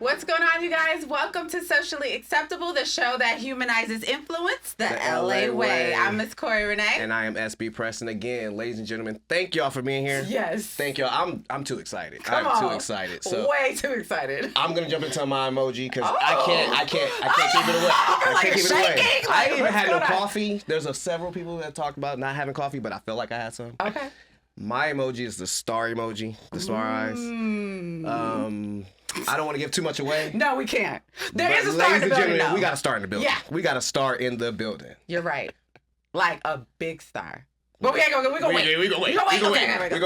What's going on, you guys? Welcome to Socially Acceptable, the show that humanizes influence the LA way. I'm Miss Corrie Renee. And I am SB Preston again. Ladies and gentlemen, thank y'all for being here. Yes. Thank y'all. I'm too excited. Come I'm on. too excited. So way too excited. I'm gonna jump into my emoji because I can't keep it away. I can't keep it away. I ain't even had no coffee. There's several people that talk about not having coffee, but I feel like I had some. Okay. My emoji is the star emoji, the star eyes. I don't want to give too much away. No, we can't. There is a star in the building, though. We got to start in the building. Yeah. We got to start in the building. You're right. Like a big star. But we ain't gonna wait. We go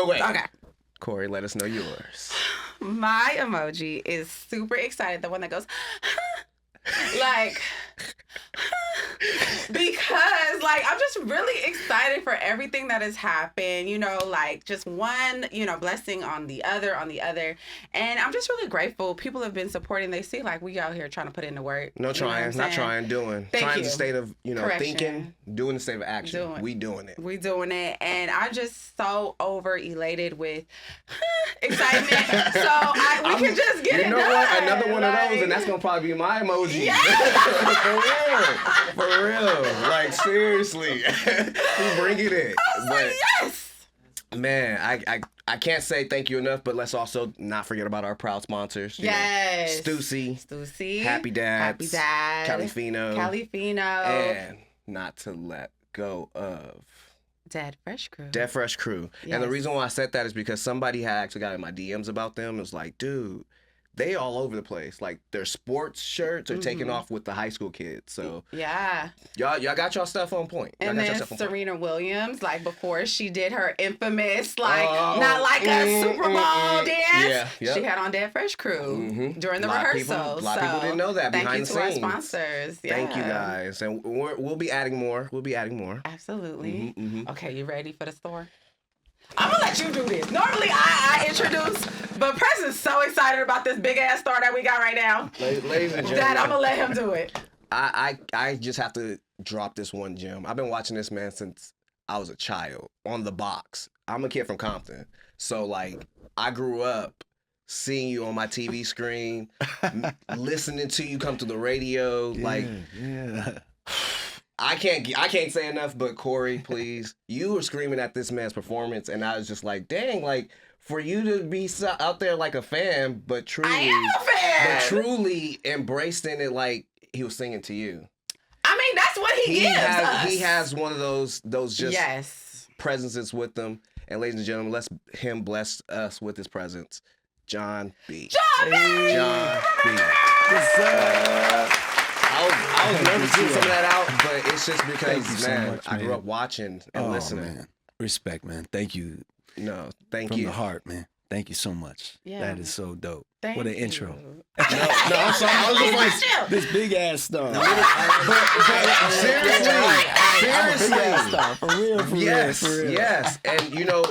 wait. Okay. Corrie, let us know yours. My emoji is super excited. The one that goes, like, because, like, I'm just really excited for everything that has happened, you know, like, just one, you know, blessing on the other. And I'm just really grateful. People have been supporting. They see, like, we out here trying to put in the work. Not trying, doing. Trying the state of, Correction. Thinking, doing the state of action. We doing it. And I'm just so over elated with excitement. So we can just get it done. You know what? Another one of those, and that's going to probably be my emoji. Yeah. For real. Like, seriously. We bring it in. But yes. Man, I can't say thank you enough, but let's also not forget about our proud sponsors. Yes. Stussy. Happy Dad. Califino. And not to let go of Dead Fresh Crew. Yes. And the reason why I said that is because somebody had actually got in my DMs about them. It was like, dude, they all over the place. Like, their sports shirts are taking off with the high school kids. So yeah, y'all got y'all stuff on point. And then Serena Williams, like, before she did her infamous, like, not like a Super Bowl dance, she had on Dead Fresh Crew during the rehearsal. A lot of people didn't know that behind the scenes. Thank you to our sponsors. Yeah. Thank you guys, and we'll be adding more. Absolutely. Okay, you ready for the store? I'm gonna let you do this. Normally I introduce, but Preston's so excited about this big ass star that we got right now. Ladies and gentlemen, that I'm gonna let him do it. I just have to drop this one gem. I've been watching this man since I was a child on the box. I'm a kid from Compton, so like I grew up seeing you on my TV screen, listening to you come to the radio, yeah. I can't say enough, but Corrie, please. You were screaming at this man's performance, and I was just like, dang, like, for you to be out there like a fan, but truly, I am a fan. But truly embracing it like he was singing to you. I mean, that's what he gives us. He has one of those just presences with them. And ladies and gentlemen, let's him bless us with his presence. Jon B. Jon B. What's up? I was nervous to get some of that out, but it's just because, man, I grew up watching and listening. Man. Respect, man. Thank you. No, thank you. From the heart, man. Thank you so much. Yeah. That is so dope. What an intro. No, I'm sorry. I was just like, this big ass stuff. Seriously. Yes. And you know,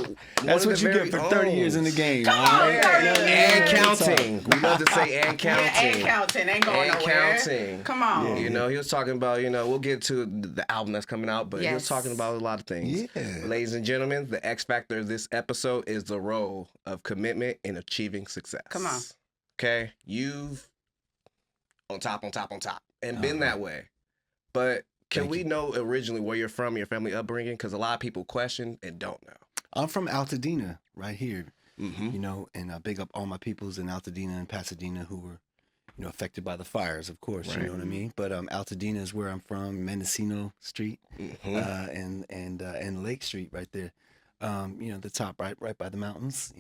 that's what you get for 30 years in the game. And counting. We love to say and counting. Yeah, and counting. Ain't going nowhere. Counting. Come on. You know, he was talking about, we'll get to the album that's coming out, but he was talking about a lot of things. Yeah. Ladies and gentlemen, the X factor of this episode is the role of commitment in achieving success. Come on. Okay, you've on top, and been that way. But can we know originally where you're from, your family upbringing? Because a lot of people question and don't know. I'm from Altadena, right here. And I big up all my peoples in Altadena and Pasadena who were, affected by the fires, of course. Right. You know what I mean? But Altadena is where I'm from, Mendocino Street, and Lake Street right there. The top right by the mountains.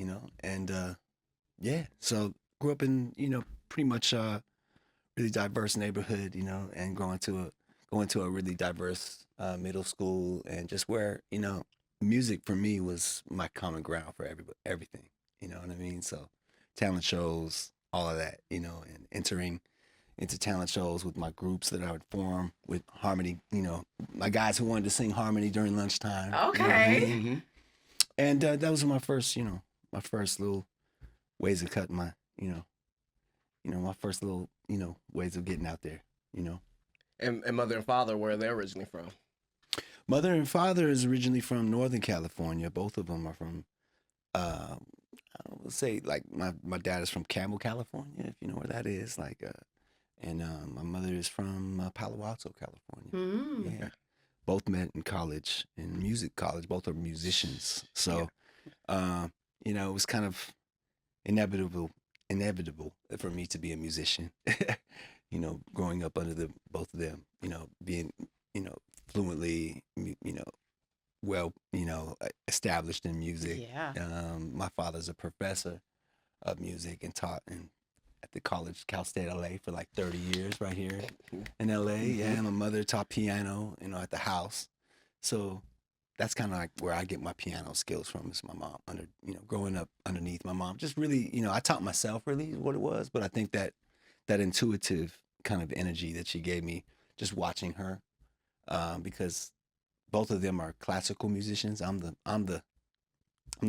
So. Grew up in, pretty much a really diverse neighborhood, and going to a really diverse middle school, and just where, music for me was my common ground for everything. You know what I mean? So talent shows, all of that, and entering into talent shows with my groups that I would form with harmony, my guys who wanted to sing harmony during lunchtime. Okay. And that was my first little ways of cutting my, my first little, ways of getting out there, And mother and father, where are they originally from? Mother and father is originally from Northern California. Both of them are from, would say like my dad is from Campbell, California, if you know where that is. Like, and my mother is from Palo Alto, California. Mm. Yeah, both met in college, in music college. Both are musicians, so you know, it was kind of inevitable for me to be a musician. You know, growing up under the both of them. You know, being fluently, well, established in music. Yeah. My father's a professor of music and taught at the college, Cal State LA, for like 30 years right here in LA. Yeah, my mother taught piano, at the house. So that's kind of like where I get my piano skills from, is my mom. Growing up underneath my mom, just really, I taught myself really what it was, but I think that intuitive kind of energy that she gave me just watching her, because both of them are classical musicians. I'm the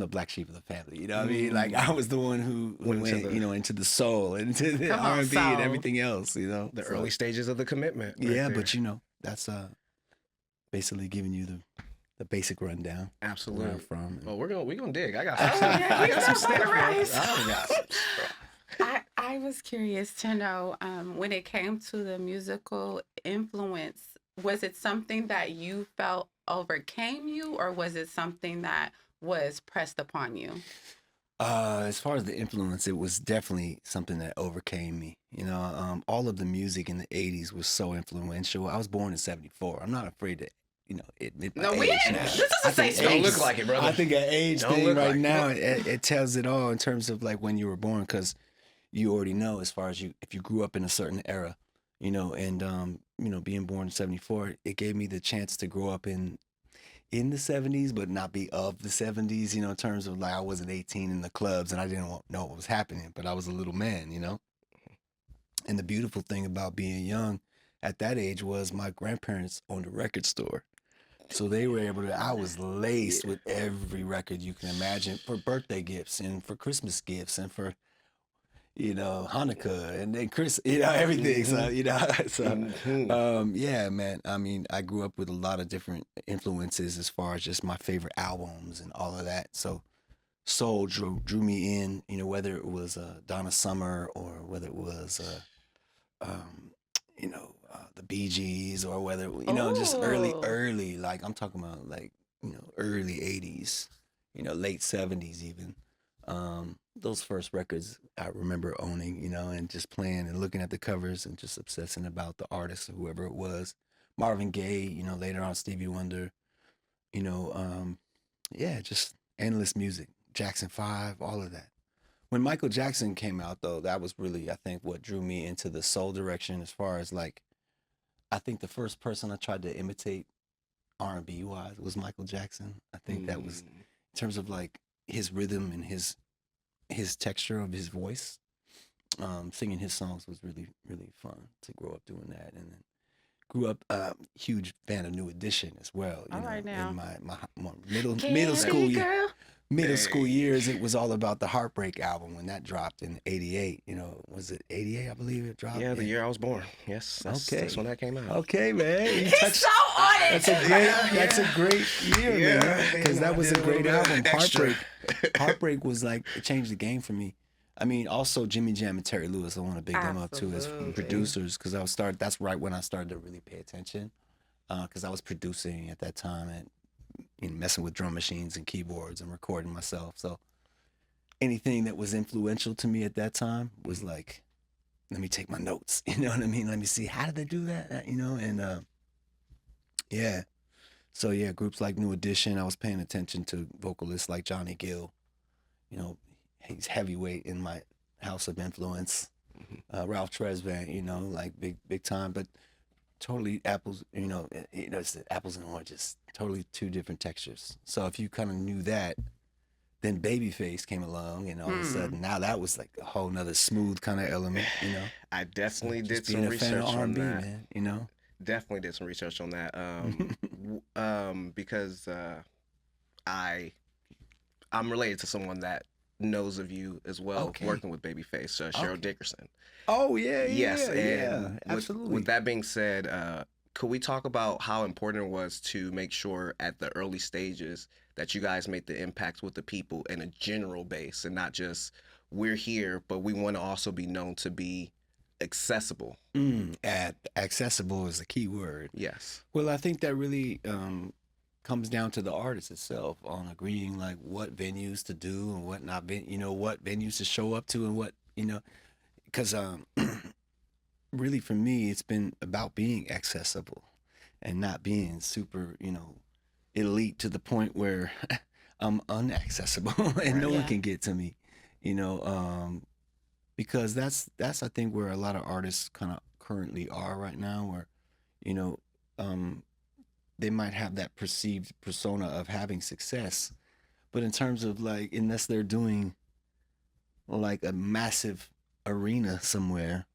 black sheep of the family. You know what I mean? Like, I was the one who went into the soul, into the R&B and everything else. The early stages of the commitment. Yeah, there. But that's basically giving you the basic rundown. Absolutely. Where I'm from. Well, we're gonna dig. I got some stuff. I was curious to know, when it came to the musical influence, was it something that you felt overcame you, or was it something that was pressed upon you? As far as the influence, it was definitely something that overcame me. All of the music in the 80s was so influential. I was born in 74. I'm not afraid to admit my age now. This is a safe space. Don't look like it, brother. I think an age thing right now, it tells it all in terms of like when you were born, because you already know, as far as if you grew up in a certain era, and being born in 74, it gave me the chance to grow up in the 70s, but not be of the 70s, in terms of like I wasn't 18 in the clubs and I didn't know what was happening, but I was a little man, And the beautiful thing about being young at that age was my grandparents owned a record store. So they were able to, I was laced with every record you can imagine, for birthday gifts and for Christmas gifts and for, Hanukkah and then everything. So, yeah, man. I mean, I grew up with a lot of different influences as far as just my favorite albums and all of that. So soul drew me in, whether it was Donna Summer or whether it was, the Bee Gees, or whether, just early, like I'm talking about like, early 80s, late 70s even. Those first records I remember owning, and just playing and looking at the covers and just obsessing about the artist or whoever it was. Marvin Gaye, later on Stevie Wonder, just endless music. Jackson 5, all of that. When Michael Jackson came out, though, that was really, I think, what drew me into the soul direction, as far as like, I think the first person I tried to imitate R&B wise was Michael Jackson. I think that was, in terms of like his rhythm and his texture of his voice, singing his songs was really, really fun to grow up doing that. And then grew up huge fan of New Edition as well. In my middle school years, it was all about the Heartbreak album when that dropped in '88. Was it '88? I believe it dropped. Yeah, the year I was born. Yes, that's when that came out. Okay, man. He's so on it. That's a great year, man. Because that was a great album. Heartbreak was like, it changed the game for me. I mean, also Jimmy Jam and Terry Lewis, I want to big them up too as producers, because that's right when I started to really pay attention, because I was producing at that time and messing with drum machines and keyboards and recording myself. So anything that was influential to me at that time was like, let me take my notes. You know what I mean? Let me see, how did they do that? And yeah. So yeah, groups like New Edition, I was paying attention to vocalists like Johnny Gill. He's heavyweight in my house of influence. Ralph Tresvant, like big time, but totally apples, it's the apples and oranges, totally two different textures. So if you kind of knew that, then Babyface came along, and all of a sudden now that was like a whole nother smooth kind of element, I definitely did some research on that. Man, Definitely did some research on that. Because I'm related to someone that knows of you as well, working with Babyface, Cheryl Dickerson. Oh yeah, yes, yeah, absolutely. With that being said, could we talk about how important it was to make sure at the early stages that you guys make the impact with the people in a general base and not just we're here, but we want to also be known to be accessible? Accessible is a key word. Yes. Well, I think that really comes down to the artist itself on agreeing like what venues to do and what not, what venues to show up to and what, because really for me, it's been about being accessible and not being super, elite to the point where I'm unaccessible and no one can get to me, because that's I think where a lot of artists kind of currently are right now, where, they might have that perceived persona of having success, but in terms of like, unless they're doing like a massive arena somewhere,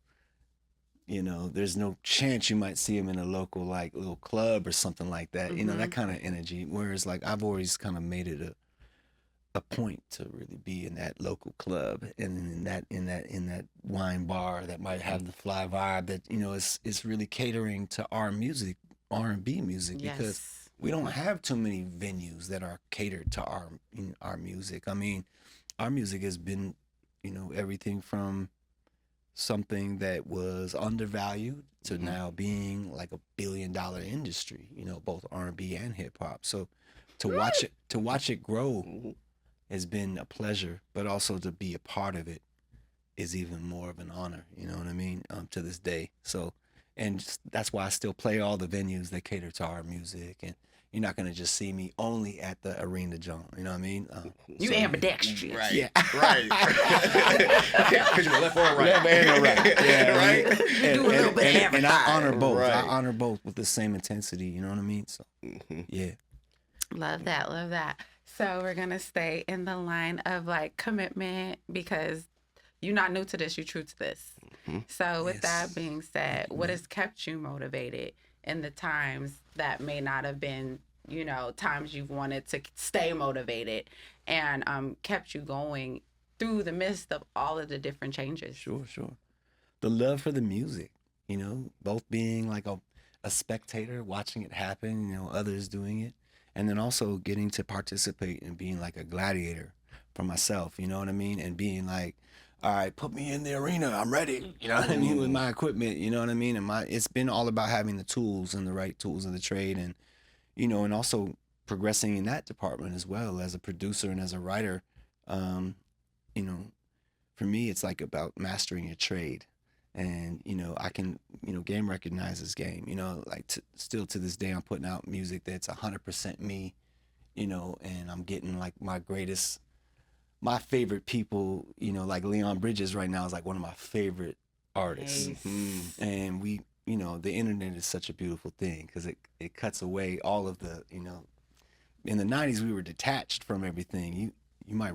there's no chance you might see them in a local like little club or something like that, that kind of energy. Whereas like I've always kind of made it a point to really be in that local club and in that wine bar that might have the fly vibe that is really catering to our music, R&B music, because we don't have too many venues that are catered to our music. I mean, our music has been everything from something that was undervalued to now being like $1 billion industry, both R&B and hip hop. So to watch it grow has been a pleasure, but also to be a part of it is even more of an honor, you know what I mean, to this day. So, and that's why I still play all the venues that cater to our music, and you're not going to just see me only at the arena, John. You know what I mean? You ambidextrous. Right. Yeah. Right. Because you're left or right. Left and right. Yeah. Right? You do a little bit of and I honor both. Right. I honor both with the same intensity. You know what I mean? So, yeah. Love that. Love that. So we're going to stay in the line of like commitment, because you're not new to this. You're true to this. So with that being said, what has kept you motivated in the times that may not have been, times you've wanted to stay motivated and kept you going through the midst of all of the different changes? Sure. The love for the music, both being like a spectator, watching it happen, others doing it, and then also getting to participate and being like a gladiator for myself, you know what I mean? And being like, all right, put me in the arena, I'm ready, you know what I mean, with my equipment, you know what I mean? And it's been all about having the tools and the right tools of the trade, and, and also progressing in that department as well as a producer and as a writer. For me, it's like about mastering your trade. And, I can, game recognizes game, like still to this day, I'm putting out music that's 100% me, and I'm getting like my favorite people, like Leon Bridges right now is like one of my favorite artists. Nice. And we, the internet is such a beautiful thing because it cuts away all of the, in the 90s, we were detached from everything. You might,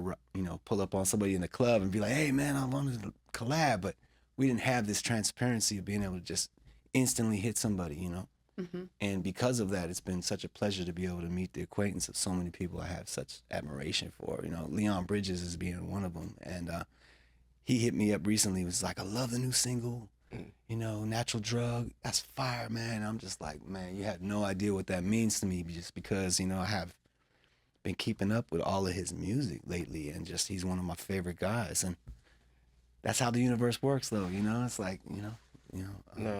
pull up on somebody in the club and be like, hey man, I wanted to collab, but we didn't have this transparency of being able to just instantly hit somebody, And because of that, it's been such a pleasure to be able to meet the acquaintance of so many people I have such admiration for. Leon Bridges is being one of them. And he hit me up recently. He was like, I love the new single, Natural Drug. That's fire, man. And I'm just like, man, you have no idea what that means to me, just because, I have been keeping up with all of his music lately, and just he's one of my favorite guys. And that's how the universe works, though. It's like,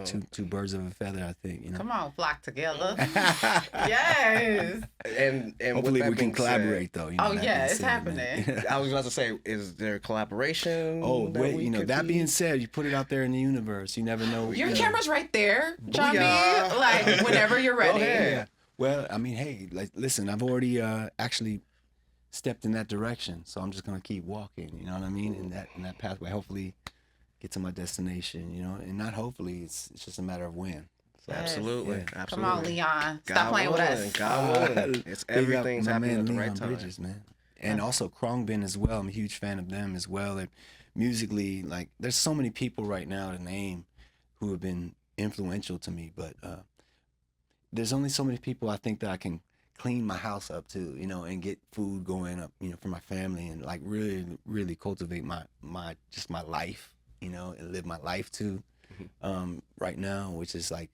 two birds of a feather, I think. Come on, flock together. Yes. And hopefully we can collaborate, though. Oh yeah, it's happening. I was about to say, is there collaboration? Oh wait, that being said, you put it out there in the universe. You never know. Your camera's right there, Jon B. Like whenever you're ready. Yeah. Well, I mean, hey, like, listen, I've already actually stepped in that direction, so I'm just gonna keep walking. You know what I mean? In that pathway, hopefully get to my destination. And not hopefully, it's just a matter of when. So, Absolutely. Yeah. Absolutely. Come on, Leon. Stop God playing with willing, us. God willing. It's everything's happening at the right time. Bridges, man. And also Khruangbin as well. I'm a huge fan of them as well. They're musically, like, there's so many people right now to name who have been influential to me, but there's only so many people I think that I can clean my house up to, and get food going up, for my family, and like really, really cultivate my life, and live my life to right now, which is like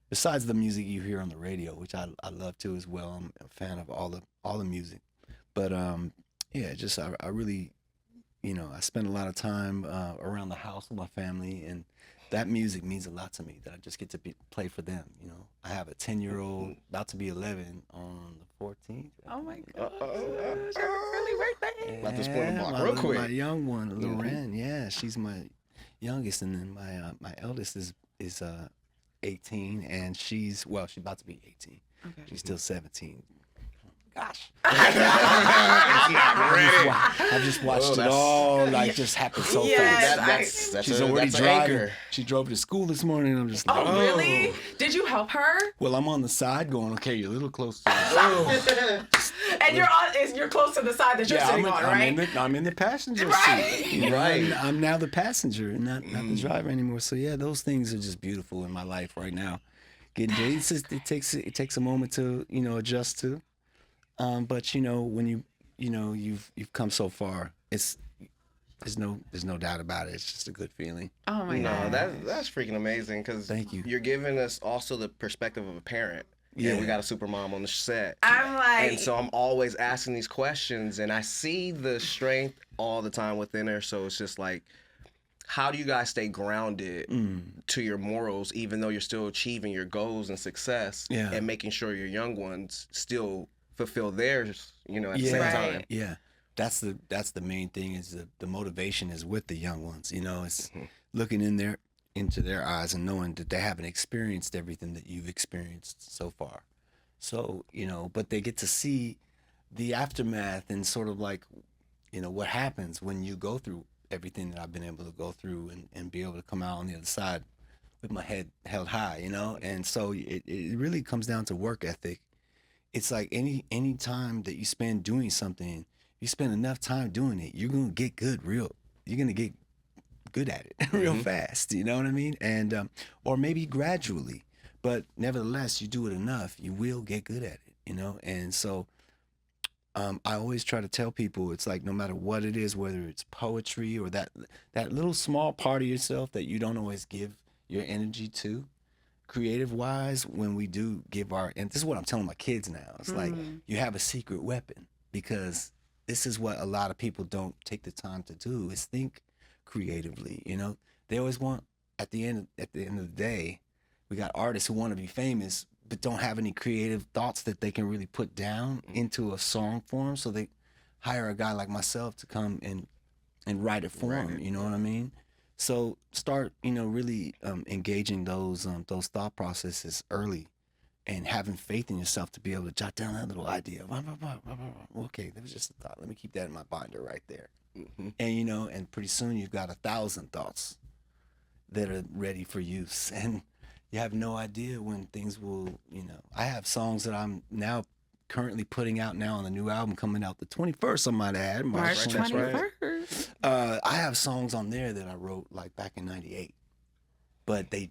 besides the music you hear on the radio, which I love too as well. I'm a fan of all the music. But yeah, just I really, I spend a lot of time around the house with my family, and that music means a lot to me, that I just get to play for them. I have a 10-year-old about to be 11 on the 14th. Oh my gosh. Happy early birthday. About to spin the block real quick. My young one, Loren, yeah, she's my youngest, and then my eldest is 18, and she's about to be 18. Okay. She's still 17. Gosh. I've just watched it all just happen so fast. She's already driving. She drove to school this morning, and I'm just like, oh, really? Did you help her? Well, I'm on the side going, okay, you're a little close to the side. And you're close to the side that you're sitting on, right? I'm in the passenger right. seat. Right. I'm now the passenger and not the driver anymore. So yeah, those things are just beautiful in my life right now. It takes a moment to adjust to. But when you've come so far, there's no doubt about it. It's just a good feeling. Oh my God. No, that's freaking amazing, because thank you. You're giving us also the perspective of a parent. Yeah, we got a super mom on the set. I'm like, and so I'm always asking these questions, and I see the strength all the time within her. So it's just like, how do you guys stay grounded to your morals, even though you're still achieving your goals and success, and making sure your young ones still fulfill theirs, at the same time? Yeah, that's the main thing, is the motivation is with the young ones. It's looking into their eyes and knowing that they haven't experienced everything that you've experienced so far. So, but they get to see the aftermath and sort of like, what happens when you go through everything that I've been able to go through and be able to come out on the other side with my head held high, And so it really comes down to work ethic. It's like any time that you spend doing something, you spend enough time doing it, you're gonna get good you're gonna get good at it real fast, you know what I mean? And or maybe gradually, but nevertheless, you do it enough, you will get good at it, And so I always try to tell people, it's like, no matter what it is, whether it's poetry or that little small part of yourself that you don't always give your energy to, creative wise, when we do give and this is what I'm telling my kids now, it's like, you have a secret weapon, because this is what a lot of people don't take the time to do, is think creatively. They always want, at the end of the day, we got artists who want to be famous but don't have any creative thoughts that they can really put down into a song form, so they hire a guy like myself to come and write it for them. You know what I mean? So start really engaging those thought processes early, and having faith in yourself to be able to jot down that little idea. Okay, that was just a thought, let me keep that in my binder right there. And and pretty soon you've got 1,000 thoughts that are ready for use, and you have no idea when things will, I have songs that I'm now currently putting out now on the new album coming out the 21st, I might add. March 21st. I have songs on there that I wrote like back in 98. But I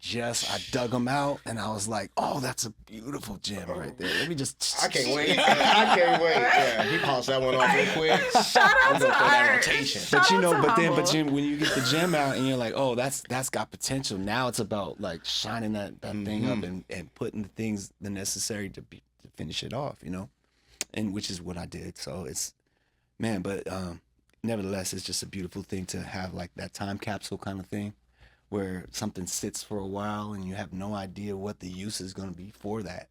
dug them out, and I was like, oh, that's a beautiful gem right there. Let me just... I can't wait. Yeah, he polished that one off real quick. Shout out to Art. But when you get the gem out and you're like, oh, that's got potential. Now it's about like shining that thing up and putting the necessary to finish it off, and which is what I did. So it's, but nevertheless, it's just a beautiful thing to have, like that time capsule kind of thing, where something sits for a while and you have no idea what the use is going to be for that.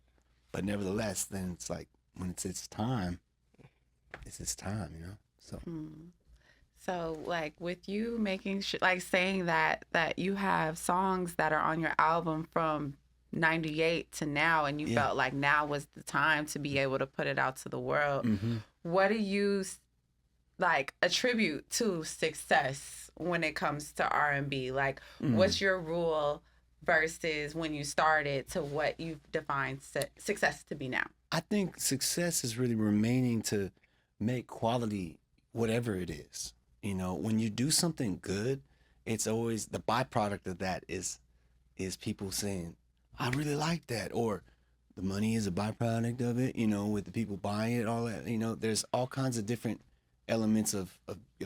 But nevertheless, then it's like, when it's its time, it's its time, So. So, like, with you making saying that you have songs that are on your album from 98 to now, and you felt like now was the time to be able to put it out to the world. What do you attribute to success when it comes to R&B? Like, what's your rule versus when you started to what you've defined success to be now? I think success is really remaining to make quality whatever it is. When you do something good, it's always the byproduct of that is people saying, I really like that, or the money is a byproduct of it, with the people buying it, all that, there's all kinds of different elements of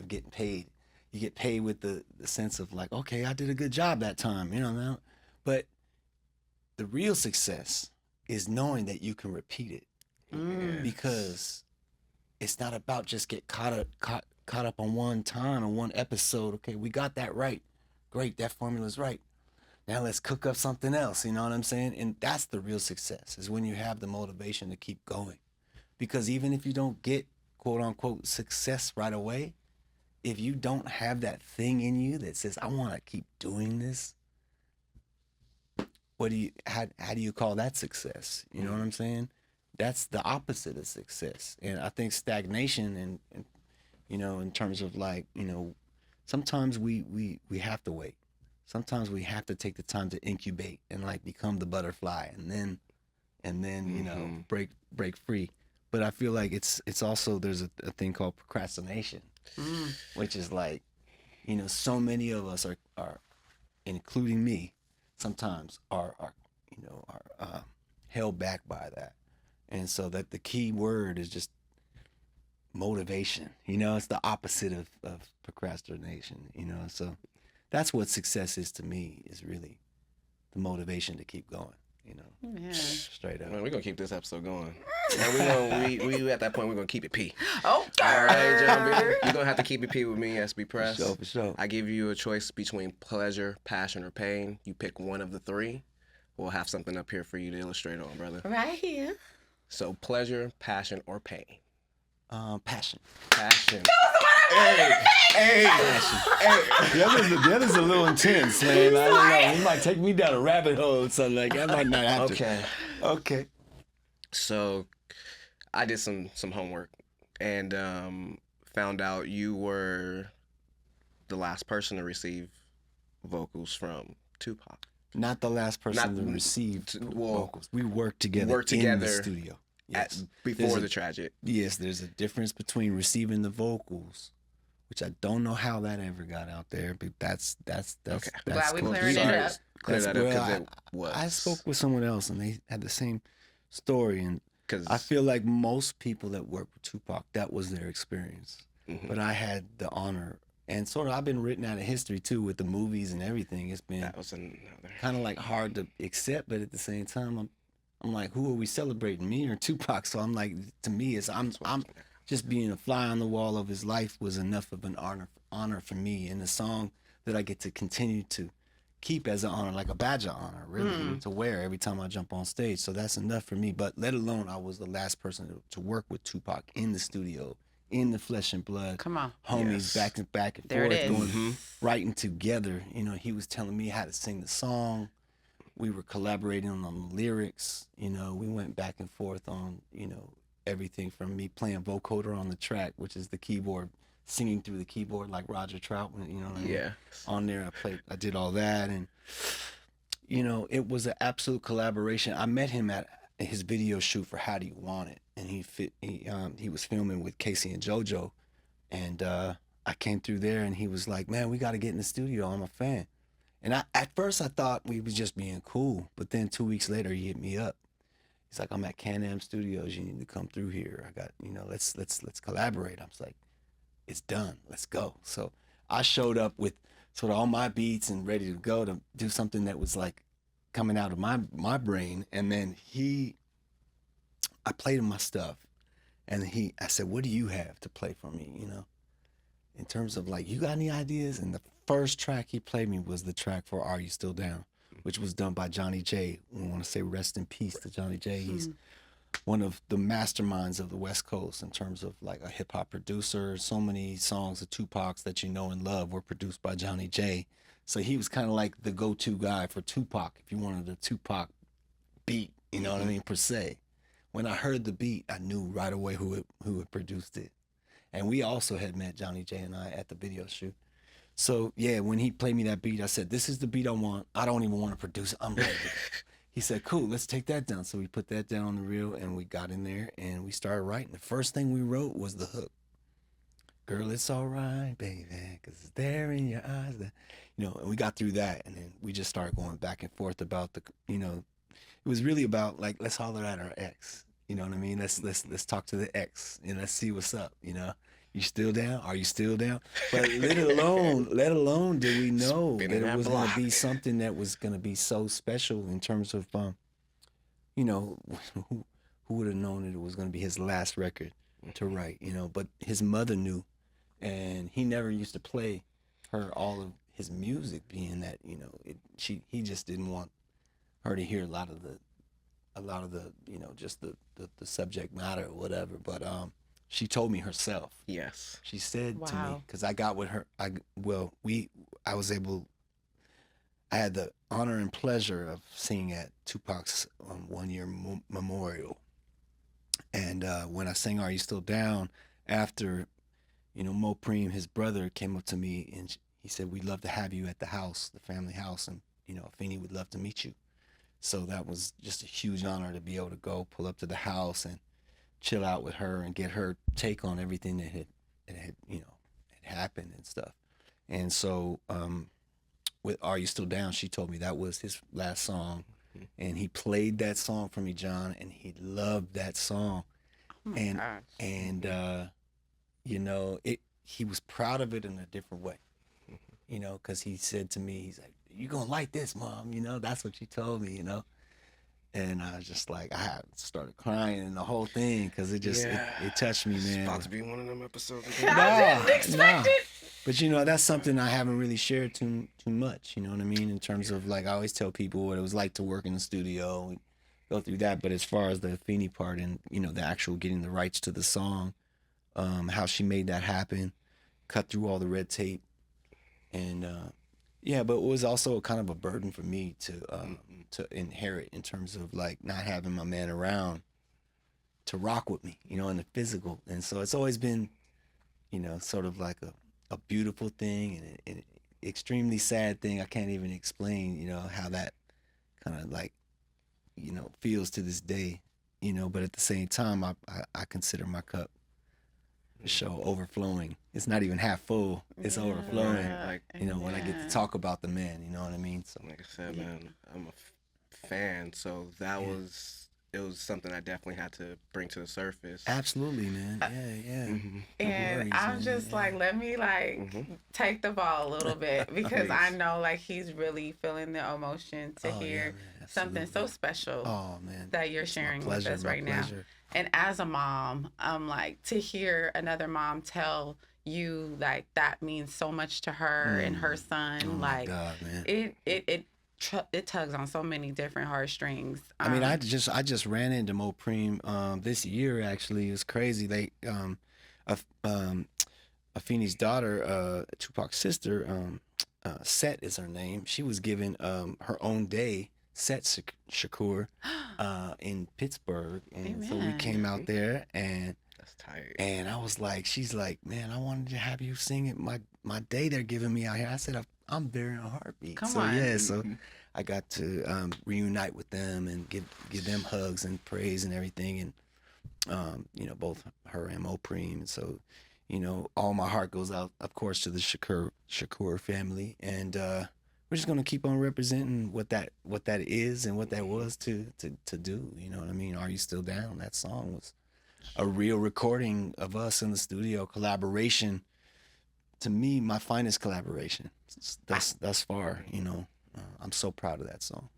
getting paid. You get paid with the sense of like, okay, I did a good job that time, but the real success is knowing that you can repeat it, because it's not about just get caught up on one time or one episode. Okay, we got that right. Great, that formula's right. Now let's cook up something else. You know what I'm saying? And that's the real success, is when you have the motivation to keep going. Because even if you don't get quote unquote success right away, if you don't have that thing in you that says, I want to keep doing this, how do you call that success? You know what I'm saying? That's the opposite of success. And I think stagnation and you know, in terms of like, you know, sometimes we have to wait. Sometimes we have to take the time to incubate and like become the butterfly, and then you know, break free. But I feel like it's also, there's a thing called procrastination, which is like, you know, so many of us are including me, sometimes are held back by that. And so that the key word is just motivation. You know, it's the opposite of procrastination, you know. So that's what success is to me, is really the motivation to keep going, you know. Yeah. Straight up. Man, we're gonna keep this episode going. And we at that point, we're gonna keep it P. Okay. All right, Jon B. You're gonna have to keep it P with me, SB Press. For sure. I give you a choice between pleasure, passion, or pain. You pick one of the three. We'll have something up here for you to illustrate on, brother. Right here. So pleasure, passion, or pain? Passion. Passion. Hey, the other's a little intense, man. I don't know. He might take me down a rabbit hole or something like that. I might not have to. Okay. So I did some homework and found out you were the last person to receive vocals from Tupac. Not the last person to receive vocals. We worked together in the studio. Yes. Before the tragedy. Yes, there's a difference between receiving the vocals, which I don't know how that ever got out there, but that's okay. Glad we cleared it up. Clear that up, because it was. I spoke with someone else and they had the same story, and I feel like most people that work with Tupac, that was their experience. But I had the honor, and sort of I've been written out of history too with the movies and everything. It's been kind of like hard to accept, but at the same time, I'm like, who are we celebrating, me or Tupac? So I'm like, to me, I'm just being a fly on the wall of his life was enough of an honor for me, and the song that I get to continue to keep as an honor, like a badge of honor, really, to wear every time I jump on stage. So that's enough for me. But let alone I was the last person to work with Tupac in the studio, in the flesh and blood. Come on. Homies back and there forth, it is. writing together. You know, he was telling me how to sing the song. We were collaborating on the lyrics. You know, we went back and forth on, you know, everything from me playing vocoder on the track, which is the keyboard, singing through the keyboard like Roger Troutman, you know what I mean? Yeah. On there, I did all that, and you know, it was an absolute collaboration. I met him at his video shoot for How Do You Want It, and he was filming with Casey and JoJo, and I came through there, and he was like, "Man, we got to get in the studio. I'm a fan." And at first I thought we was just being cool, but then 2 weeks later he hit me up. He's like, "I'm at Can-Am Studios. You need to come through here. I got, you know, let's collaborate." I was like, "It's done. Let's go." So I showed up with sort of all my beats and ready to go to do something that was like coming out of my brain. And then I played him my stuff, and I said, "What do you have to play for me? You know, in terms of like, you got any ideas?" And the first track he played me was the track for "Are You Still Down?" which was done by Johnny J. We want to say rest in peace to Johnny J. He's one of the masterminds of the West Coast in terms of like a hip hop producer. So many songs of Tupac's that you know and love were produced by Johnny J. So he was kind of like the go-to guy for Tupac if you wanted a Tupac beat, you know what I mean, per se. When I heard the beat, I knew right away who had produced it. And we also had met, Johnny J and I, at the video shoot. So yeah, when he played me that beat, I said, "This is the beat I want. I don't even want to produce it. I'm ready." He said, "Cool, let's take that down." So we put that down on the reel, and we got in there and we started writing. The first thing we wrote was the hook. "Girl, it's all right, baby, 'cause it's there in your eyes." You know, and we got through that, and then we just started going back and forth about you know, it was really about like, let's holler at our ex. You know what I mean? Let's talk to the ex and let's see what's up, you know? You still down? Are you still down? But let alone did we know Spinning that it that was going to block. be something that was going to be so special in terms of, you know, who would have known that it was going to be his last record to write, you know? But his mother knew, and he never used to play her all of his music, being that, you know, he just didn't want her to hear a lot of the, you know, just the subject matter or whatever. But she told me herself. Yes. She said to me, Wow. because I got with her. I had the honor and pleasure of singing at Tupac's 1 year memorial, and when I sang "Are You Still Down," after, you know, Mo Preem, his brother, came up to me and he said, "We'd love to have you at the house, the family house, and you know, Afeni would love to meet you." So that was just a huge honor to be able to go pull up to the house and chill out with her and get her take on everything that had you know, had happened and stuff. And so with "Are You Still Down," she told me that was his last song, and he played that song for me, John, and he loved that song. Oh my and gosh. and you know, he was proud of it in a different way, you know, because he said to me, he's like, "You gonna like this, Mom," you know, that's what she told me, you know. And I was just like, I had started crying and the whole thing, because it touched me, It's man. about to be one of them episodes. I didn't expect it. But you know, that's something I haven't really shared too much. You know what I mean? In terms of, like, I always tell people what it was like to work in the studio and go through that. But as far as the Afeni part and, you know, the actual getting the rights to the song, how she made that happen, cut through all the red tape, and yeah, but it was also kind of a burden for me to inherit, in terms of, like, not having my man around to rock with me, you know, in the physical. And so it's always been, you know, sort of like a beautiful thing and an extremely sad thing. I can't even explain, you know, how that kind of, like, you know, feels to this day, you know. But at the same time, I consider my cup, the show, overflowing. It's not even half full. It's overflowing. Yeah, Like, You know, when I get to talk about the man, you know what I mean? So like I said, man, I'm a fan, so it was something I definitely had to bring to the surface. absolutely, man. Yeah. Mm-hmm. No And worries, I'm man. just Yeah. like, let me take the ball a little bit, because I Please. know like he's really feeling the emotion to Oh, yeah, hear man, something so absolutely. special Oh, man. that you're It's my sharing with pleasure, us my right now. pleasure. And as a mom, I'm like, to hear another mom tell you like that means so much to her and her son, Oh, my like God, man. it tugs on so many different heartstrings. I mean, I just ran into Mo Preem this year. Actually, it was crazy. They Af- um Afeni's daughter, Tupac's sister, Set is her name. She was given her own day, Set Shakur, in Pittsburgh, and so we Amen. came out there, and That's tight. I was like, she's like, "Man, I wanted to have you sing it my day they're giving me out here." I said, "I'm there in a heartbeat." Come So on. yeah, so I got to reunite with them and give them hugs and praise and everything, and you know, both her and Mo Preem. So, you know, all my heart goes out, of course, to the Shakur family, and we're just gonna keep on representing what that is and what that was to do. You know what I mean? Are You Still Down? That song was a real recording of us in the studio, collaboration. To me, my finest collaboration thus far. You know, I'm so proud of that song.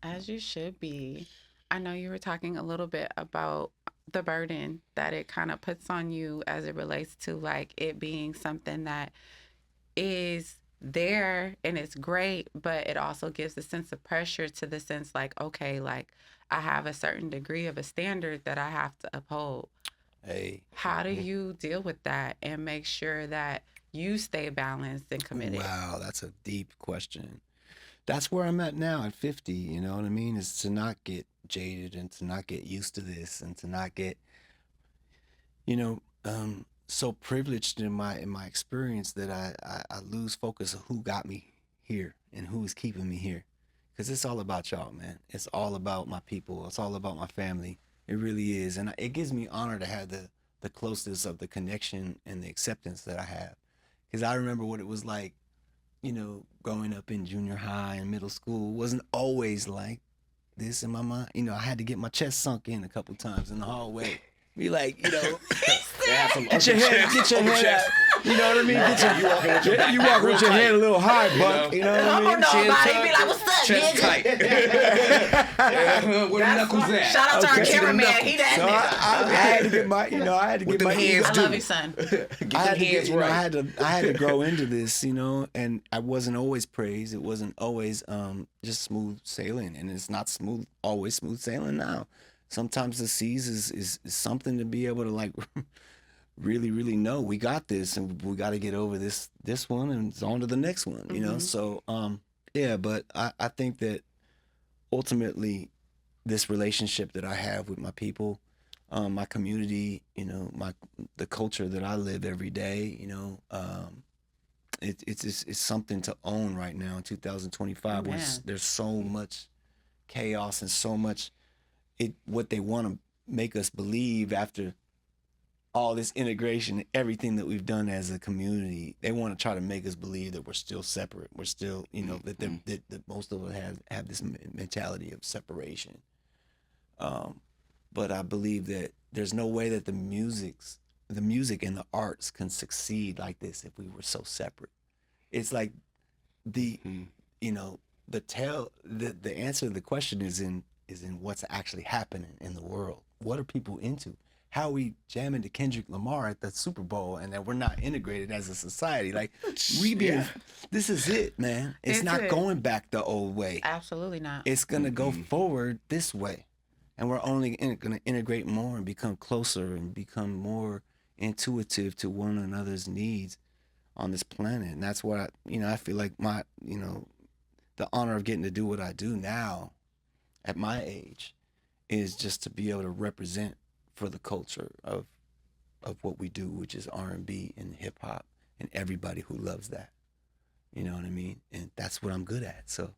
As you should be. I know you were talking a little bit about the burden that it kind of puts on you as it relates to like it being something that is there and it's great, but it also gives a sense of pressure to the sense like, okay, like I have a certain degree of a standard that I have to uphold. Hey, How do you deal with that and make sure that you stay balanced and committed? wow, that's a deep question. That's where I'm at now at 50, you know what I mean? Is to not get jaded and to not get used to this and to not get, you know, so privileged in my experience that I lose focus of who got me here and who is keeping me here. Because it's all about y'all, man. It's all about my people. It's all about my family. It really is. And it gives me honor to have the closeness of the connection and the acceptance that I have. Because I remember what it was like, you know, growing up in junior high and middle school. Wasn't always like this in my mind. You know, I had to get my chest sunk in a couple times in the hallway. Be like, you know, Have some get your head out. You know what I mean? You walking with your back You walk with your head a little high, Buck. You know what I Oh, mean? no, Chin nobody tucked, be like, what's up, chest nigga? tight. Where the knuckles at? Shout out to our Okay. cameraman. He that So nigga. I had to get my, I had to With get them my hands I due. love you, son. Get I them had to hands get, right. I had to grow into this, and I wasn't always praised. It wasn't always just smooth sailing, and it's not always smooth sailing now. Sometimes the seas is something to be able to like really, really know we got this, and we got to get over this one and it's on to the next one, you know? So, yeah, but I think that ultimately this relationship that I have with my people, my community, the culture that I live every day, it's something to own right now in 2025 where there's so much chaos and so much what they want to make us believe after all this integration, everything that we've done as a community. They want to try to make us believe that we're still separate. We're still, that most of us have this mentality of separation. But I believe that there's no way that the music and the arts can succeed like this if we were so separate. It's like the answer to the question is in what's actually happening in the world. What are people into? How are we jamming to Kendrick Lamar at the Super Bowl and that we're not integrated as a society? Like this is it, man. It's not going back the old way. Absolutely not. It's gonna go forward this way. And we're only gonna integrate more and become closer and become more intuitive to one another's needs on this planet. And that's why I feel like the honor of getting to do what I do now at my age is just to be able to represent for the culture of what we do, which is R&B and hip hop, and everybody who loves that. You know what I mean? And that's what I'm good at. So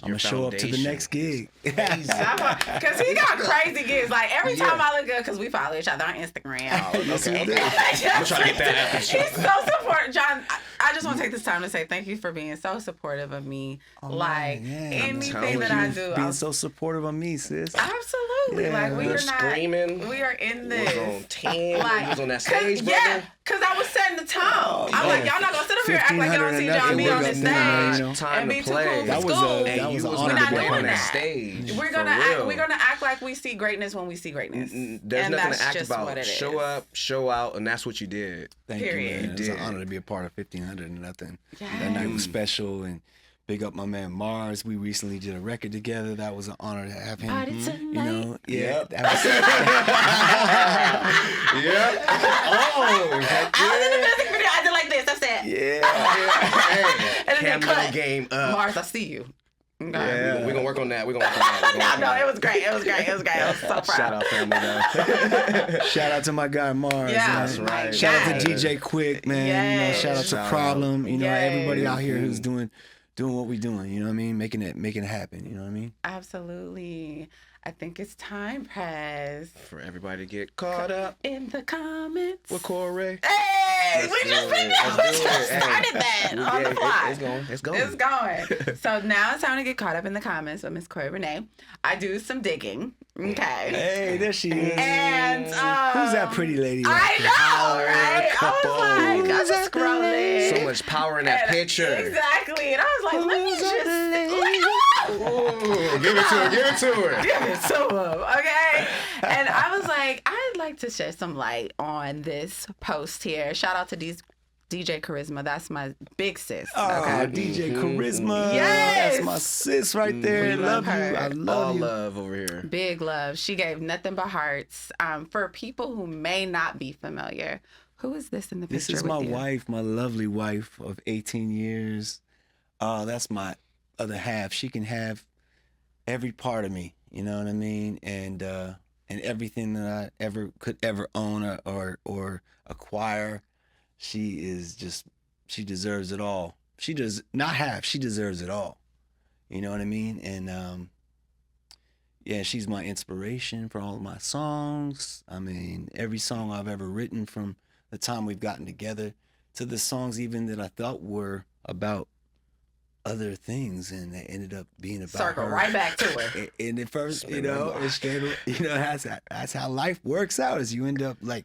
I'm gonna show up to the next gig. Because he got crazy gigs. Like every time I look up, because we follow each other on Instagram. Oh, okay. Okay. I'm trying to get that after the show. He's so supportive. John, I just want to take this time to say thank you for being so supportive of me. Anything that I do. Being so supportive of me, sis. Absolutely. Yeah. Like we You're are not screaming. We are in this. You was on 10. You was on that stage, brother. Yeah, because I was setting the tone. I'm like, y'all not gonna sit up here and act like y'all don't see Jon B on this stage Time and to be too play. cool for That was school. that You was an was honor not to be doing on that that stage. We're gonna act like we see greatness when we see greatness. There's and nothing that's to act just about. what it Show is. up, show out, and that's what you did. Thank you, Period. man. It was an did. honor to be a part of 1500 and nothing. Yes. That night was special, and big up my man Mars. We recently did a record together. That was an honor to have him. Party tonight. Yeah. Yep. That was, Yeah. I was in the music video. I did like this. I said, yeah. and then they Camera cut. game up. Mars, I see you. Okay. Yeah. We're gonna work on that. We're gonna work on that. No, it was great. It was great. It was great. I was so proud. Shout out family though. Shout out to my guy Mars. Yeah, man. That's right. Shout out to Yes. DJ Quick, man. Yes. Shout out to Shout Problem. Yes. Everybody out here who's doing what we're doing. You know what I mean? Making it happen. You know what I mean? Absolutely. I think it's time, Prez. For everybody to get caught up In the comments. with Corrie. Hey, Let's we just do it. been Let's we do just it. started that on the fly. It's going. It's going. It's going. So now it's time to get caught up in the comments with Miss Corrie Renee. I do some digging. Okay. Hey, there she is. And Who's that pretty lady? I know, right? couple. I was like, I was just scrolling. So much power in that And- picture. Exactly. And I was like, let me just Ooh, give it to her. Give it to her. give it to him, okay? And I was like, I'd like to shed some light on this post here. Shout out to DJ Charisma. That's my big sis. Oh, Okay. DJ Charisma. Yes. That's my sis right there. We Love love you. her. I love All you. love over here. Big love. She gave nothing but hearts. For people who may not be familiar, who is this in the picture? This is my with you? wife, my lovely wife of 18 years. That's my other half. She can have every part of me, you know what I mean? And everything that I could ever own or acquire, she deserves it all. She does not have, she deserves it all. You know what I mean? And yeah, she's my inspiration for all of my songs. I mean, every song I've ever written from the time we've gotten together to the songs even that I thought were about other things, and it ended up being about Circle her. right back to her. And at first, that's how life works out. Is you end up like,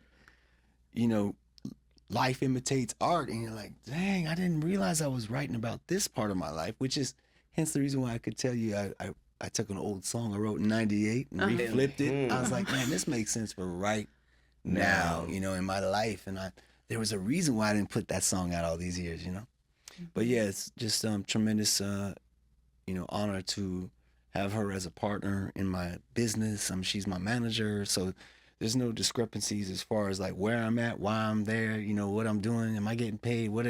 life imitates art, and you're like, dang, I didn't realize I was writing about this part of my life, which is hence the reason why I could tell you I took an old song I wrote in '98 and reflipped it. I was like, man, this makes sense for right now, in my life, and there was a reason why I didn't put that song out all these years, But yeah, it's just tremendous, honor to have her as a partner in my business. She's my manager, so there's no discrepancies as far as like where I'm at, why I'm there, what I'm doing, am I getting paid, I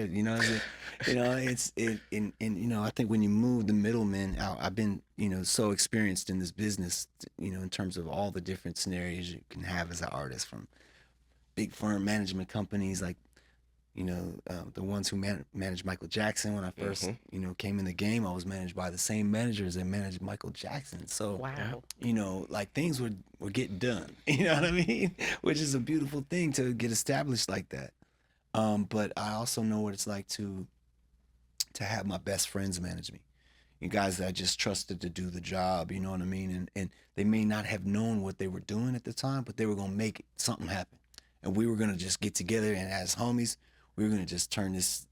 think when you move the middlemen out, I've been, so experienced in this business, in terms of all the different scenarios you can have as an artist, from big firm management companies like, the ones who managed Michael Jackson. When I first, came in the game, I was managed by the same managers that managed Michael Jackson. So, Wow. Like things were getting done, you know what I mean? Which is a beautiful thing to get established like that. But I also know what it's like to have my best friends manage me. You guys that I just trusted to do the job, you know what I mean? And they may not have known what they were doing at the time, but they were going to make something happen. And we were going to just get together, and as homies, we were going to just turn this,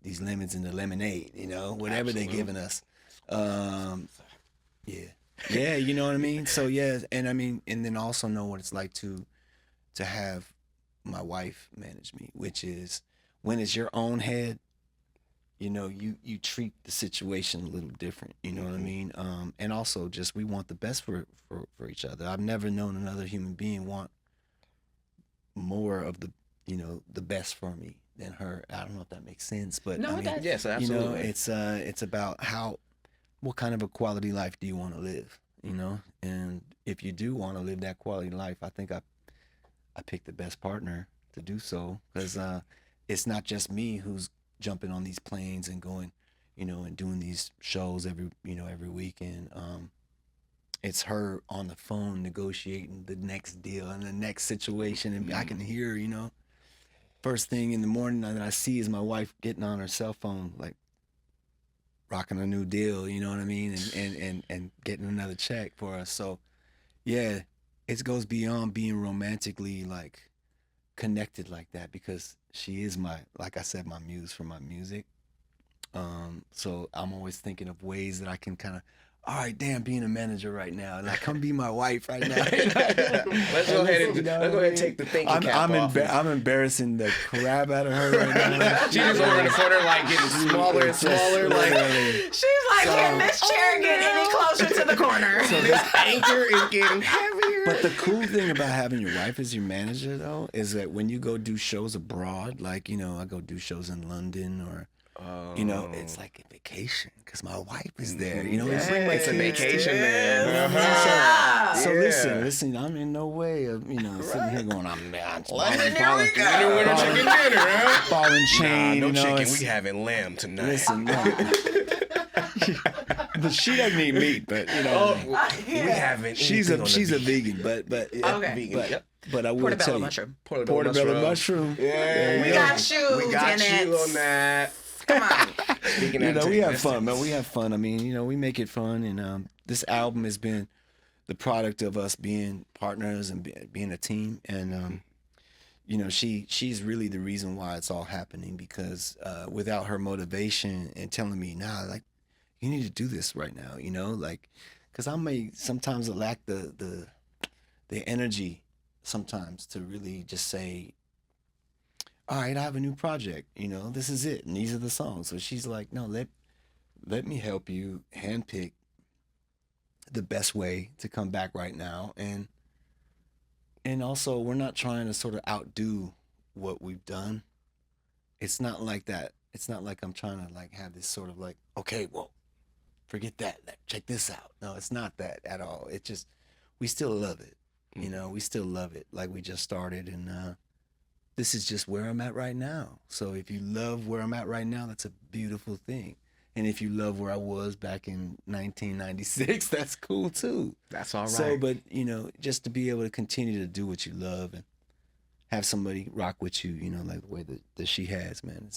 these lemons into lemonade, whatever they're giving us. Yeah, you know what I mean? So yeah, and then also know what it's like to have my wife manage me, which is when it's your own head, you treat the situation a little different, you know what I mean? And also just we want the best for each other. I've never known another human being want more of the the best for me than her. I don't know if that makes sense, but No, it does. Yes, absolutely. It's about what kind of a quality life do you want to live, and if you do want to live that quality life, I think I picked the best partner to do so, because it's not just me who's jumping on these planes and going, and doing these shows every weekend. It's her on the phone negotiating the next deal and the next situation, and I can hear, first thing in the morning that I see is my wife getting on her cell phone, like rocking a new deal, you know what I mean, and getting another check for us. So, yeah, it goes beyond being romantically like connected like that, because she is like I said, my muse for my music. So I'm always thinking of ways that I can kind of, all right, damn, being a manager right now, like come be my wife right now. Let's go ahead and take the thinking cap off. I'm embarrassing the crap out of her right now. She's just over in the corner, like getting smaller and smaller. Like she's like, can this chair get any closer to the corner? So this anchor is getting heavier. But the cool thing about having your wife as your manager, though, is that when you go do shows abroad, like I go do shows in London or. It's like a vacation because my wife is there. It's a vacation, man. Yeah. So listen. I'm in no way of sitting here going, I'm Winner chicken dinner, huh? ball and chain. No chicken. We having lamb tonight. Listen, no. But she doesn't eat meat. But we haven't. She's a vegan. But Okay. Vegan. But I will Portobello tell you, mushroom. Portobello mushroom. Yeah, We got you. We got you on that. Come on. We have fun, man. We have fun. We make it fun, and this album has been the product of us being partners and being a team. And she's really the reason why it's all happening, because without her motivation and telling me, nah, like you need to do this right now, because I may sometimes lack the energy sometimes to really just say, all right, I have a new project, this is it, and these are the songs. So she's like, no, let me help you handpick the best way to come back right now. And also, we're not trying to sort of outdo what we've done. It's not like that. It's not like I'm trying to like have this sort of like, okay, well, forget that. Check this out. No, it's not that at all. It's just, we still love it. We still love it like we just started, and this is just where I'm at right now. So if you love where I'm at right now, that's a beautiful thing. And if you love where I was back in 1996, that's cool too. That's all right. So, but just to be able to continue to do what you love and have somebody rock with you, like the way that she has, man,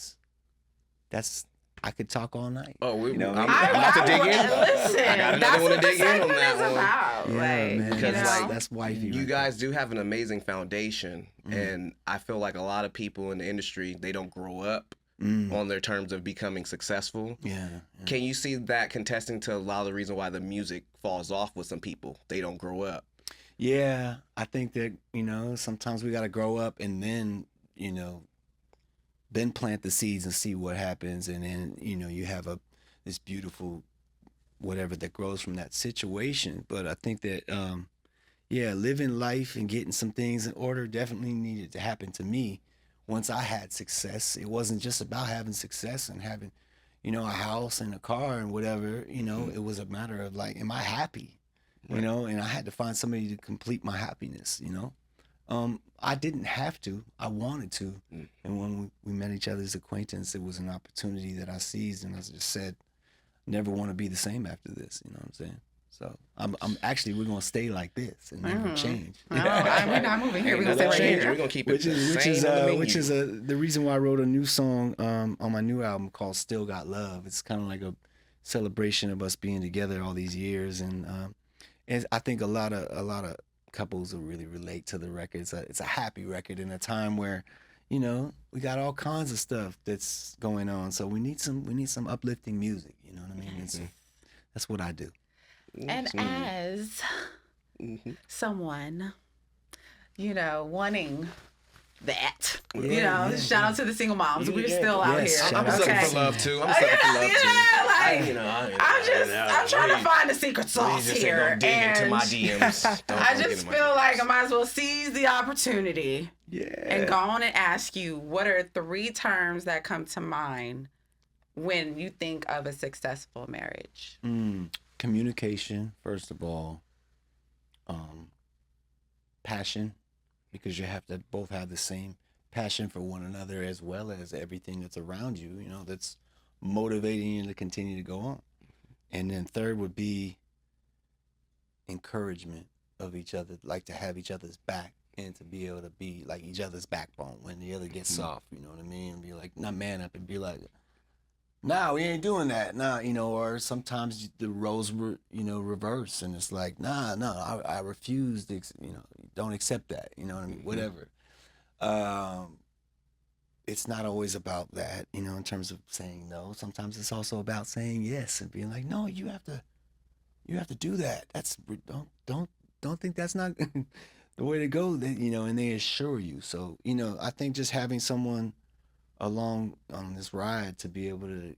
that's I could talk all night. Oh, You know, I'm I about to dig in. Listen, I got that's another one to what the dig in on segment that is one. about. Yeah, like, man. you know? That's wifey. You right guys do have an amazing foundation, Mm. and I feel like a lot of people in the industry, they don't grow up there. Mm. on their terms of becoming successful. Yeah. Can you see that contesting to a lot of the reason why the music falls off with some people? They don't grow up. Yeah, I think that, sometimes we got to grow up and then, then plant the seeds and see what happens. And then, you have this beautiful whatever that grows from that situation. But I think that, living life and getting some things in order definitely needed to happen to me once I had success. It wasn't just about having success and having, a house and a car and whatever, it was a matter of like, am I happy? And I had to find somebody to complete my happiness, I didn't have to, I wanted to. And when we met each other's acquaintance, it was an opportunity that I seized, and I just said, never want to be the same after this, you know what I'm saying? So I'm actually, we're going to stay like this and never change. We're not moving here. We're going to stay right change. here. We're going to keep it Which is same. the reason why I wrote a new song on my new album called Still Got Love. It's kind of like a celebration of us being together all these years, and I think a lot of couples will really relate to the record. It's a happy record in a time where, we got all kinds of stuff that's going on. So we need some uplifting music. You know what I mean? Mm-hmm. That's what I do. And as someone, wanting that, shout out to the single moms. We're still out here. I'm out sucking to for love too. I'm sucking for love too. I'm trying to find the secret sauce here. Don't dig into my DMs. I just feel like I might as well seize the opportunity Yeah. and go on and ask you, what are 3 terms that come to mind when you think of a successful marriage? Communication, first of all. Passion, because you have to both have the same passion for one another as well as everything that's around you, that's motivating you to continue to go on. And then third would be encouragement of each other, like to have each other's back and to be able to be like each other's backbone when the other gets soft, you know what I mean? And be like, not man up and be like, nah, we ain't doing that. Nah, or sometimes the roles were, reverse, and it's like, no, I refuse to, don't accept that, you know what I mean? Whatever. It's not always about that, in terms of saying no. Sometimes it's also about saying yes and being like, no, you have to do that. That's don't think that's not the way to go. And they assure you. So, I think just having someone along on this ride to be able to,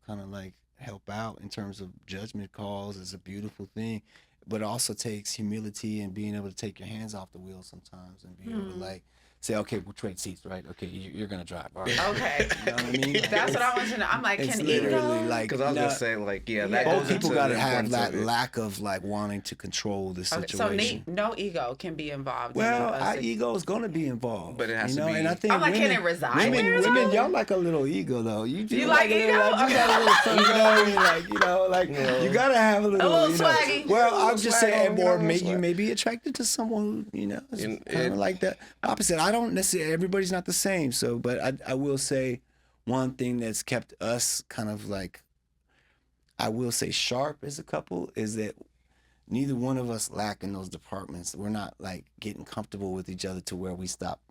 kind of like help out in terms of judgment calls is a beautiful thing, but it also takes humility and being able to take your hands off the wheel sometimes and be able to like say, okay, we'll trade seats, right? Okay, you're gonna drive. All right. Okay. You know what I mean? That's what I want to know. I'm like, It's can literally ego? like, Because I was going to say, like, that both goes people into got to the have importance that of it. lack of like wanting to control the Okay, situation. so no ego can be involved. Well, in our ego is gonna be involved, But it has to be- And I think I'm like, can it reside there or Women, something? y'all like a little ego though. You do You like a little, ego? you got a little something, you gotta have a little, swaggy. Well, I'm just saying, or swag. you may be attracted to someone who, is kind of like that. Opposite. I don't necessarily. Everybody's not the same. So, but I will say, one thing that's kept us kind of like, I will say, sharp as a couple is that neither one of us lack in those departments. We're not like getting comfortable with each other to where we stop,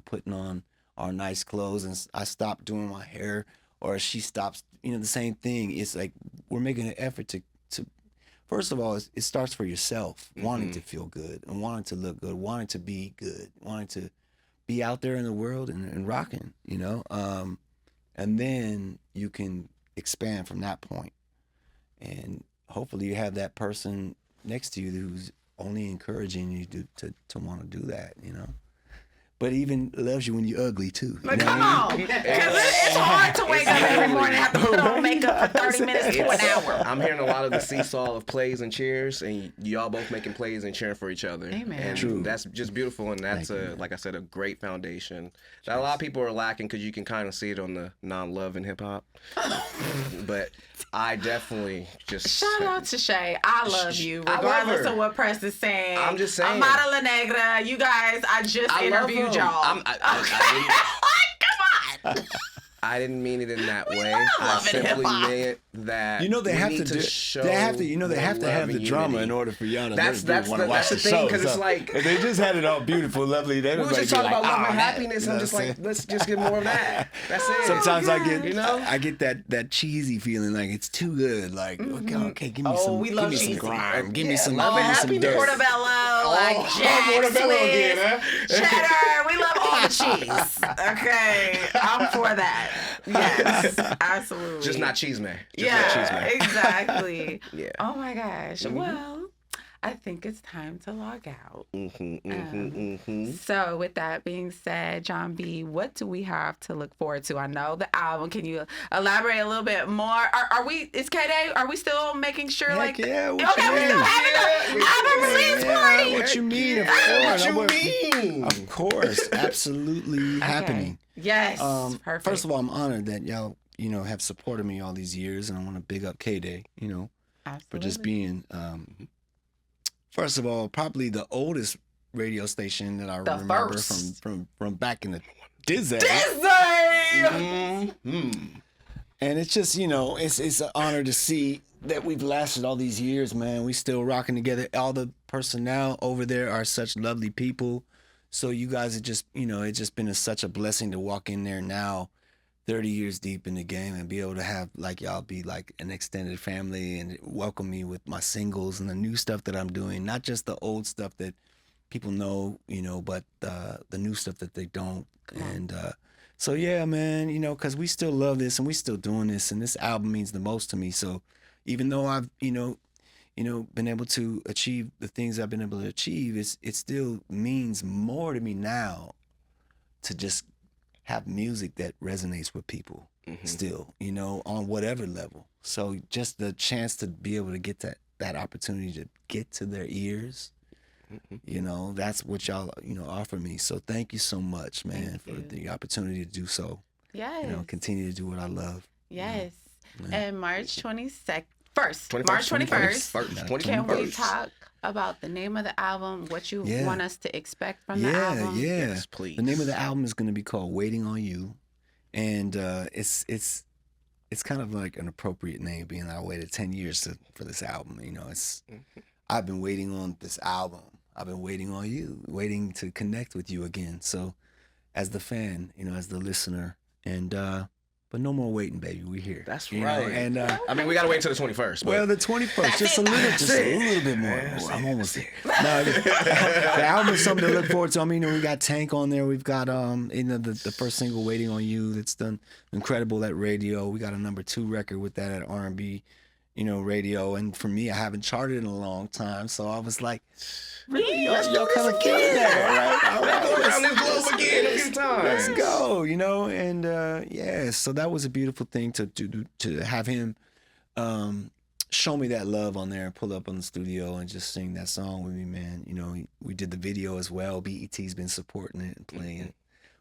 putting on our nice clothes and I stop doing my hair or she stops, the same thing. It's like we're making an effort to first of all, it starts for yourself, wanting to feel good and wanting to look good, wanting to be good, wanting to be out there in the world and rocking, and then you can expand from that point. And hopefully you have that person next to you who's only encouraging you to want to do that, But even loves you when you're ugly too. Like, come on. Because it's hard to wake up every morning and have to put on makeup for 30 minutes to an hour. I'm hearing a lot of the seesaw of plays and cheers, and y'all both making plays and cheering for each other. Amen. And True. that's just beautiful, and that's like I said, a great foundation that a lot of people are lacking because you can kind of see it on the non-love in hip hop. But I definitely just Shout out to Shay. I love you, I love regardless her. of what press is saying. I'm just saying. Amada La Negra, you guys, I just I love interviewed him. y'all. I Come on. I didn't mean it in that way. love I it, simply hip-hop. meant that You know they we have need to do. show They have to. You know they more have to love have the and drama unity. in order for y'all to That's want to watch the the thing, show. 'cause it's So, like- if they just had it all beautiful, lovely, they We would was just talking about love and that, happiness. you know I'm just what like, let's just get more of that. That's it. Sometimes I get, You know? I get that cheesy feeling, like it's too good. Like, okay, give me Oh, some, we give love me some cheesy. grime, give me Yeah, some, love give and me some happiness. dirt. Portobello, like Jack, Portobello Swiss, again, huh? cheddar. We love all the cheese. Okay, I'm for that. Yes, absolutely. Just not cheese man. Just Yeah, not cheese man. exactly. Yeah. Oh my gosh. Well, I think it's time to log out. So with that being said, Jon B, what do we have to look forward to? I know the album. Can you elaborate a little bit more? Are we, is K-Day, are we still making sure Heck like, yeah, what okay, you we still mean? having the album release party? What you mean? Of What course. you mean? Of course, absolutely happening. Yes, perfect. First of all, I'm honored that y'all, have supported me all these years, and I want to big up K-Day, Absolutely. for just being, first of all, probably the oldest radio station that I remember first. from back in the Disney. And it's just, it's an honor to see that we've lasted all these years, man. We still rocking together. All the personnel over there are such lovely people. So you guys are just, it's just been such a blessing to walk in there now, 30 years deep in the game, and be able to have like y'all be like an extended family and welcome me with my singles and the new stuff that I'm doing, not just the old stuff that people know, but the new stuff that they don't. And so yeah, man, because we still love this and we still doing this, and this album means the most to me. So even though I've been able to achieve the things I've been able to achieve, it still means more to me now to just have music that resonates with people still, on whatever level. So just the chance to be able to get that opportunity to get to their ears, that's what y'all, offer me. So thank you so much, man, for the opportunity to do so. Yes. Continue to do what I love. Yes. Yeah. And March 22nd. March 21st. Can we 21st. talk about the name of the album, what you Yeah. want us to expect from the album? Yeah. Yes, please. The name of the album is going to be called "Waiting on You," and it's kind of like an appropriate name, being I waited 10 years for this album. I've been waiting on this album. I've been waiting on you, waiting to connect with you again. So, as the fan, as the listener, and but no more waiting, baby. We're here. That's You know, right. And I mean, we gotta wait until the 21st. But well, the 21st, just a little bit more. I'm almost there. No, the album is something to look forward to. I mean, we got Tank on there. We've got the first single, "Waiting on You," that's done incredible at radio. We got a #2 record with that at R&B, radio. And for me, I haven't charted in a long time, so I was like, really, y'all kind of killing that, all right? go around this globe again a few times. Let's go, and so that was a beautiful thing to have him show me that love on there and pull up on the studio and just sing that song with me, man. We did the video as well. BET's been supporting it and playing it,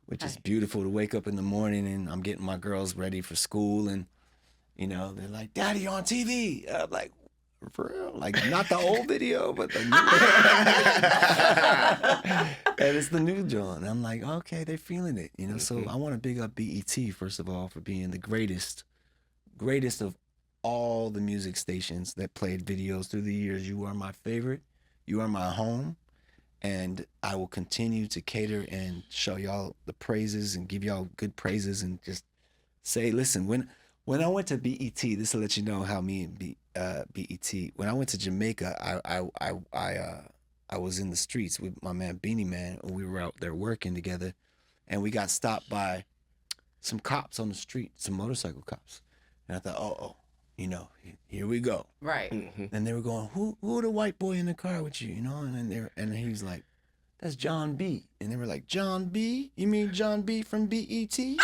which is beautiful to wake up in the morning and I'm getting my girls ready for school and, they're like, "Daddy, you're on TV." I'm like, for real? Like, not the old video, but the new. And it's the new Jon. I'm like, okay, they're feeling it, So I want to big up BET, first of all, for being the greatest of all the music stations that played videos through the years. You are my favorite. You are my home. And I will continue to cater and show y'all the praises and give y'all good praises and just say, listen, when I went to BET, this will let you know how me and BET. When I went to Jamaica, I was in the streets with my man Beanie Man, and we were out there working together, and we got stopped by some cops on the street, some motorcycle cops, and I thought, here we go. Right. And they were going, who the white boy in the car with you, and he was like, "That's Jon B." And they were like, "Jon B? You mean Jon B from BET?" He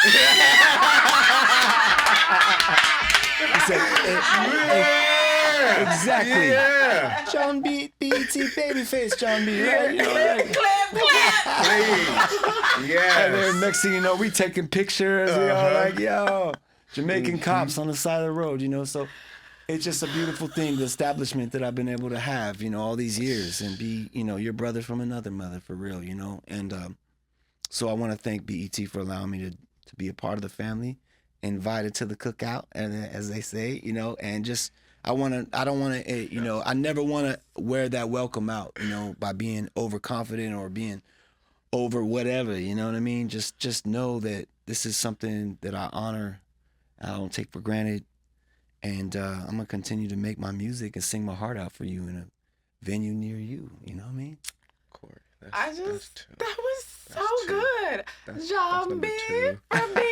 said, exactly. Yeah. Jon B, BET, babyface Jon B, right? Yes. And then next thing you know, we taking pictures. We all like, yo, Jamaican cops on the side of the road, So it's just a beautiful thing, the establishment that I've been able to have, all these years and be, your brother from another mother for real, And so I want to thank BET for allowing me to be a part of the family invited to the cookout, and as they say, you know, and just I don't want to, you know, I never want to wear that welcome out, you know, by being overconfident or being over whatever, you know what I mean? Just know that this is something that I honor, I don't take for granted, and I'm gonna continue to make my music and sing my heart out for you in a venue near you. You know what I mean? Corey, that was so two. good. Jon number B two. from BET.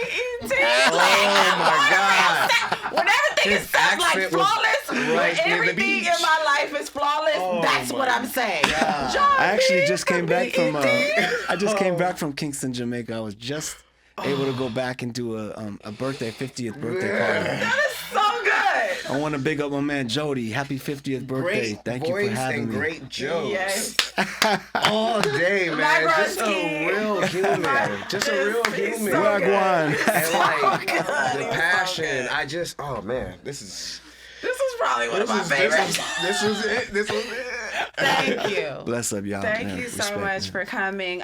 Oh my God. When everything His is stuff like accent was flawless, when right near the everything in beach. my life is flawless, Oh that's my what I'm saying. God. Jon I actually B just came back from BET. I just came back from Kingston, Jamaica. I was just able to go back and do a 50th birthday party. That is so good. I want to big up my man Jody. Happy 50th birthday! Great Thank you voice for having and me. great jokes. Yes. All day, man. Just a broski. real human. Just a real He's human. so good. Wagwan. And like good. the He was so passion. good. Oh man, this is probably one of my favorites. This was it. This was it. Thank you. Bless up, y'all. Thank man. you so Respect, much man. for coming.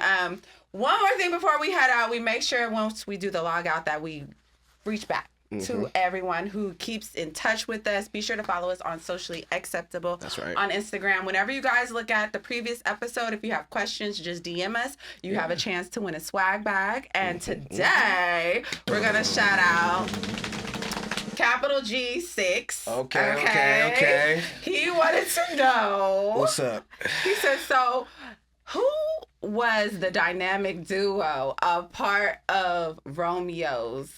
One more thing before we head out, we make sure once we do the log out that we reach back to everyone who keeps in touch with us. Be sure to follow us on Socially Acceptable. That's right. On Instagram. Whenever you guys look at the previous episode, if you have questions, just DM us. You have a chance to win a swag bag. And today, we're going to shout out Capital G6. Okay. He wanted to know. What's up? He said, so who was the dynamic duo a part of Romeo's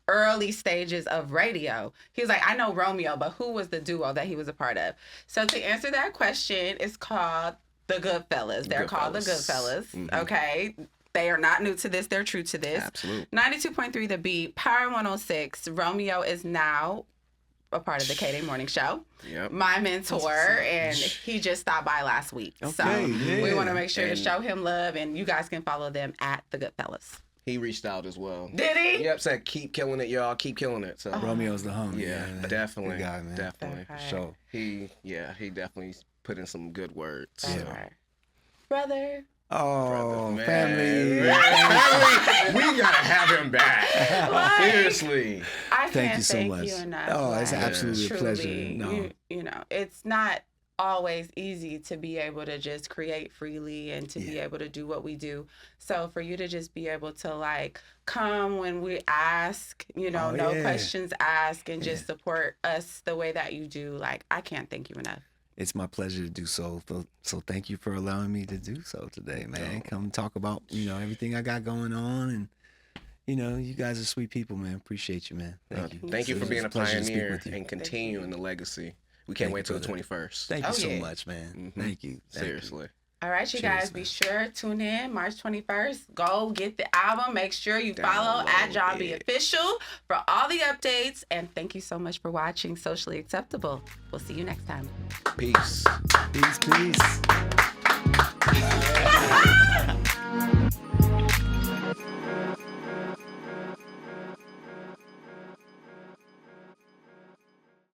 early stages of radio? He was like, I know Romeo, but who was the duo that he was a part of? So to answer that question, it's called the Goodfellas. They're called the Goodfellas. Okay. They are not new to this. They're true to this. Absolutely. 92.3 The Beat, Power 106. Romeo is now a part of the K-Day Morning Show. Yep. My mentor, and he just stopped by last week. So Okay, we yeah. want to make sure to And- show him love, and you guys can follow them at the Goodfellas. He reached out as well. Did he? Yep, said keep killing it, y'all. Keep killing it. So Romeo's the homie. yeah, man. definitely. Good guy, man. Definitely. Okay. So He definitely put in some good words. That's So. right. Brother. oh, Man, family. man, we gotta have him back. Like, Seriously. I Thank can't you so thank much. you enough. Oh, it's Like, absolutely a truly, pleasure. No. you know, it's not always easy to be able to just create freely and to be able to do what we do. So for you to just be able to like come when we ask, you know, Oh, no yeah. questions asked, and just support us the way that you do, like I can't thank you enough. It's my pleasure to do so. So thank you for allowing me to do so today, man. Come talk about, you know, everything I got going on, and you know, you guys are sweet people, man. Appreciate you, man. Thank you. Thank you for It's being a pleasure to speak payanier with you. and continuing the legacy. We can't Thank wait you, till the brother. 21st. Thank you Oh, so yeah. much, man. Mhm. Thank you. Thank you. Seriously. All right, you Cheers, guys, be man. sure tune in March 21st. Go get the album. Make sure you follow at Jon B it. Official for all the updates. And thank you so much for watching Socially Acceptable. We'll see you next time. Peace. Peace, peace.